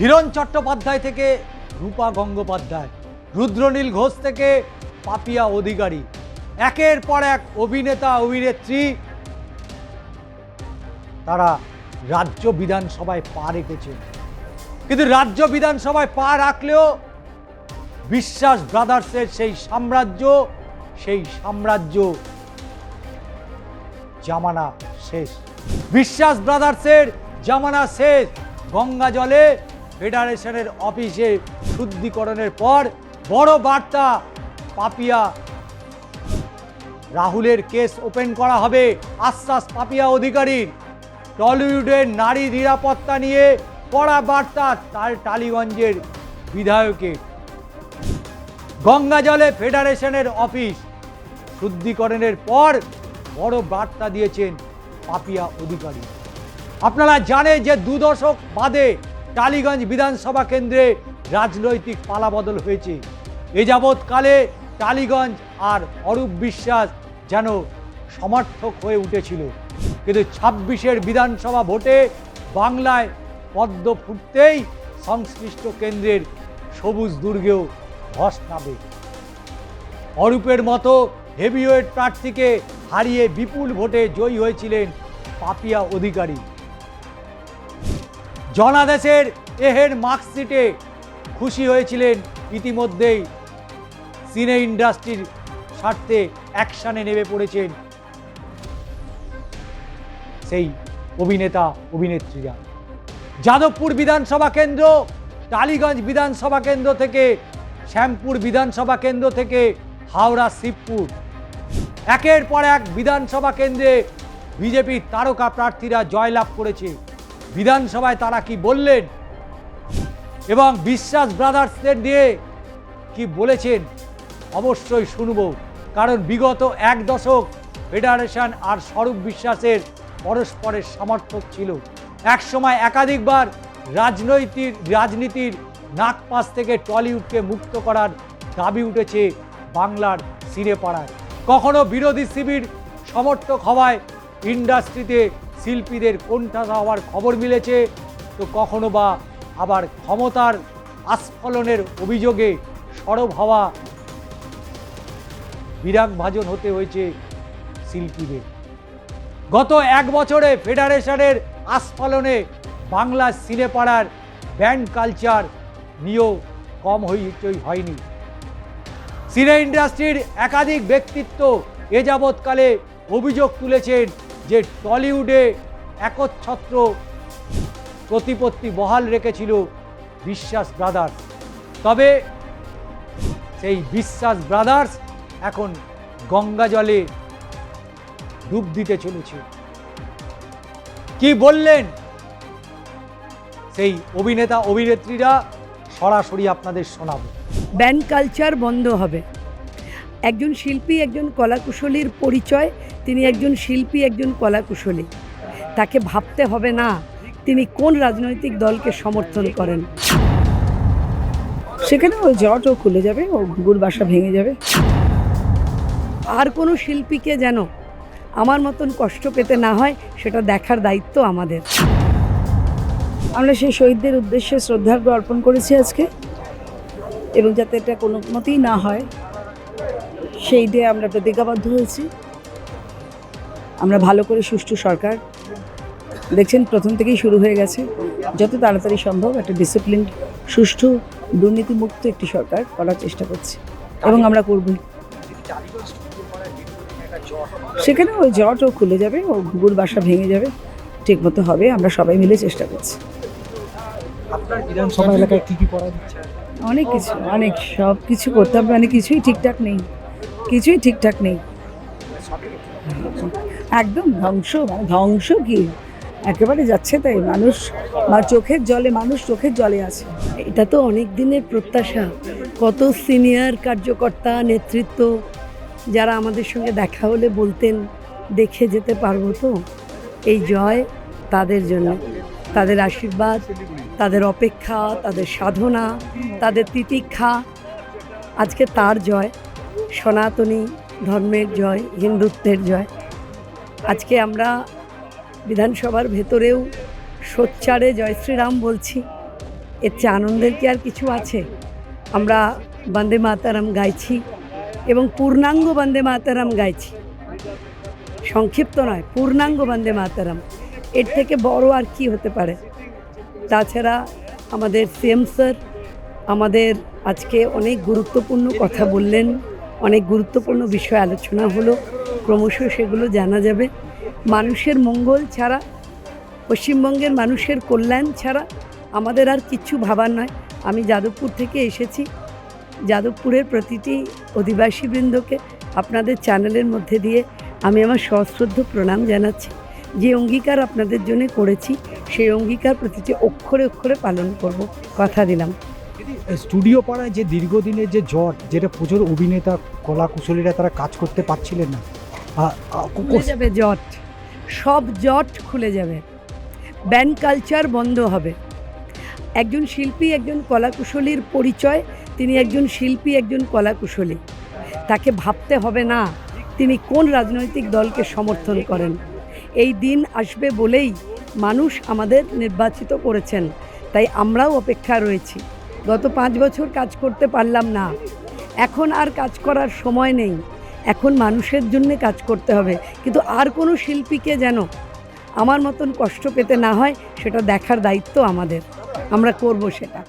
হিরণ চট্টোপাধ্যায় থেকে রূপা গঙ্গোপাধ্যায়, রুদ্রনীল ঘোষ থেকে পাপিয়া অধিকারী, একের পর এক অভিনেতা অভিনেত্রী তারা রাজ্য বিধানসভায় পা রেখেছেন। কিন্তু রাজ্য বিধানসভায় পা রাখলেও বিশ্বাস ব্রাদার্সের সেই সাম্রাজ্য জামানা শেষ। বিশ্বাস ব্রাদার্সের জামানা শেষ। গঙ্গা জলে ফেডারেশনের অফিসে শুদ্ধিকরণের পর বড় বার্তা, পাপিয়া রাহুলের কেস ওপেন করা হবে, আশ্বাস পাপিয়া অধিকারীর। টলিউডের নারী নিরাপত্তা নিয়ে কড়া বার্তা তার টালিগঞ্জের বিধায়কের। গঙ্গা জলে ফেডারেশনের অফিস শুদ্ধিকরণের পর বড় বার্তা দিয়েছেন পাপিয়া অধিকারী। আপনারা জানেন যে 2 দশক বাদে টালিগঞ্জ বিধানসভা কেন্দ্রে রাজনৈতিক পালাবদল হয়েছে। এ যাবৎকালে টালিগঞ্জ আর অরূপ বিশ্বাস যেন সমর্থক হয়ে উঠেছিল, কিন্তু 26-এর বিধানসভা ভোটে বাংলায় পদ্ম ফুটতেই সংশ্লিষ্ট কেন্দ্রের সবুজ দুর্গেও ধস নামে। অরূপের মতো হেভিওয়েট প্রার্থীকে হারিয়ে বিপুল ভোটে জয়ী হয়েছিলেন পাপিয়া অধিকারী। জনাদেশের এহের মার্কশিটে খুশি হয়েছিলেন ইতিমধ্যেই। সিনে ইন্ডাস্ট্রির স্বার্থে অ্যাকশনে নেমে পড়েছেন সেই অভিনেতা অভিনেত্রীরা। যাদবপুর বিধানসভা কেন্দ্র, টালিগঞ্জ বিধানসভা কেন্দ্র থেকে, শ্যামপুর বিধানসভা কেন্দ্র থেকে হাওড়া শিবপুর, একের পর এক বিধানসভা কেন্দ্রে বিজেপির তারকা প্রার্থীরা জয়লাভ করেছে। বিধানসভায় তারা কি বললেন এবং বিশ্বাস ব্রাদার্সদের দিয়ে কি বলেছেন অবশ্যই শুনব। কারণ বিগত 1 দশক ফেডারেশন আর স্বরূপ বিশ্বাসের পরস্পরের সমর্থক ছিল। এক সময় একাধিকবার রাজনীতির নাকপাশ থেকে টলিউডকে মুক্ত করার দাবি উঠেছে বাংলার সিনেপাড়ায়। কখনো বিরোধী শিবির সমর্থক হওয়ায় ইন্ডাস্ট্রিতে শিল্পীদের কোণঠাসা হওয়ার খবর মিলেছে, তো কখনো বা আবার ক্ষমতার আস্ফলনের অভিযোগে সরব হওয়া বিরাগভাজন হতে হয়েছে শিল্পীদের। গত 1 বছরে ফেডারেশনের আস্ফলনে বাংলার সিনেপাড়ার ব্যান্ড কালচার নিয়েও কম হইচই হয়নি। সিনে ইন্ডাস্ট্রির একাধিক ব্যক্তিত্ব এ যাবৎকালে অভিযোগ তুলেছেন যে টলিউডে একচ্ছত্র প্রতিপত্তি বহাল রেখেছিল বিশ্বাস ব্রাদার্স। তবে সেই বিশ্বাস ব্রাদার্স এখন গঙ্গা জলে ডুব দিতে চলেছে। কি বললেন সেই অভিনেতা অভিনেত্রীরা সরাসরি আপনাদের শোনাবো। ব্যান্ড কালচার বন্ধ হবে। একজন শিল্পী, একজন কলাকুশলীর পরিচয়, তিনি একজন শিল্পী, একজন কলাকুশলী। তাকে ভাবতে হবে না তিনি কোন রাজনৈতিক দলকে সমর্থন করেন। সেখানে ওই জটও খুলে যাবে, ও ঘুঘুর বাসা ভেঙে যাবে। আর কোনো শিল্পীকে যেন আমার মতন কষ্ট পেতে না হয়, সেটা দেখার দায়িত্ব আমাদের। আমরা সেই শহীদদের উদ্দেশ্যে শ্রদ্ধার্ঘ্য অর্পণ করেছি আজকে, এবং যাতে এটা কোনো মতেই না হয় সেই দিয়ে আমরা প্রতিজ্ঞাবদ্ধ হয়েছি। আমরা ভালো করে সুষ্ঠু সরকার, দেখছেন প্রথম থেকেই শুরু হয়ে গেছে, যত তাড়াতাড়ি সম্ভব একটা ডিসিপ্লিন, সুষ্ঠু, দুর্নীতিমুক্ত একটি সরকার করার চেষ্টা করছি, এবং আমরা করবই। সেখানে ওই জটও খুলে যাবে, ও ঘুঘুর বাসা ভেঙে যাবে, ঠিক মতো হবে। আমরা সবাই মিলে চেষ্টা করছি। আপনার বিধানসভা এলাকায় কি করা হচ্ছে? অনেক কিছু, অনেক সব কিছু করতে হবে, মানে কিছুই ঠিকঠাক নেই, একদম ধ্বংস। মানে ধ্বংস কি একেবারে যাচ্ছে তাই। মানুষ চোখের জলে আছে। এটা তো অনেক দিনের প্রত্যাশা। কত সিনিয়র কার্যকর্তা, নেতৃত্ব যারা আমাদের সঙ্গে দেখা হলে বলতেন দেখে যেতে পারবো তো। এই জয় তাদের জন্য, তাদের আশীর্বাদ, তাদের অপেক্ষা, তাদের সাধনা, তাদের তিতিক্ষা, আজকে তার জয়। সনাতনী ধর্মের জয়, হিন্দুত্বের জয়। আজকে আমরা বিধানসভার ভেতরেও সোচ্চারে জয় শ্রীরাম বলছি, এর চেয়ে আনন্দের কি আর কিছু আছে? আমরা বন্দে মাতারাম গাইছি এবং পূর্ণাঙ্গ বন্দে মাতারাম গাইছি, সংক্ষিপ্ত নয়, পূর্ণাঙ্গ বন্দে মাতারাম। এর থেকে বড় আর কি হতে পারে? তাছাড়া আমাদের সিএম স্যার আমাদের আজকে অনেক গুরুত্বপূর্ণ কথা বললেন, অনেক গুরুত্বপূর্ণ বিষয় আলোচনা হলো, ক্রমশ সেগুলো জানা যাবে। মানুষের মঙ্গল ছাড়া, পশ্চিমবঙ্গের মানুষের কল্যাণ ছাড়া আমাদের আর কিচ্ছু ভাবার নয়। আমি যাদবপুর থেকে এসেছি, যাদবপুরের প্রতিটি অধিবাসীবৃন্দকে আপনাদের চ্যানেলের মধ্যে দিয়ে আমি আমার সশ্রদ্ধ প্রণাম জানাচ্ছি। যে অঙ্গীকার আপনাদের জন্য করেছি সেই অঙ্গীকার প্রতিটি অক্ষরে অক্ষরে পালন করব, কথা দিলাম। স্টুডিও পাড়ায় যে দীর্ঘদিনের যে জট, যেটা প্রচুর অভিনেতা কলা কুশলীরা তারা কাজ করতে পারছিলেন না, খুলে যাবে জট, সব জট খুলে যাবে, ব্যান্ড কালচার বন্ধ হবে। একজন শিল্পী, একজন কলাকুশলীর পরিচয় তিনি একজন শিল্পী, একজন কলাকুশলী। তাকে ভাবতে হবে না তিনি কোন রাজনৈতিক দলকে সমর্থন করেন। এই দিন আসবে বলেই মানুষ আমাদের নির্বাচিত করেছেন, তাই আমরাও অপেক্ষা রয়েছি। গত 5 বছর কাজ করতে পারলাম না, এখন আর কাজ করার সময় নেই, এখন মানুষের জন্য কাজ করতে হবে। কিন্তু আর কোনো শিল্পীকে যেন আমার মতন কষ্ট পেতে না হয় সেটা দেখার দায়িত্ব আমাদের, আমরা করব সেটা।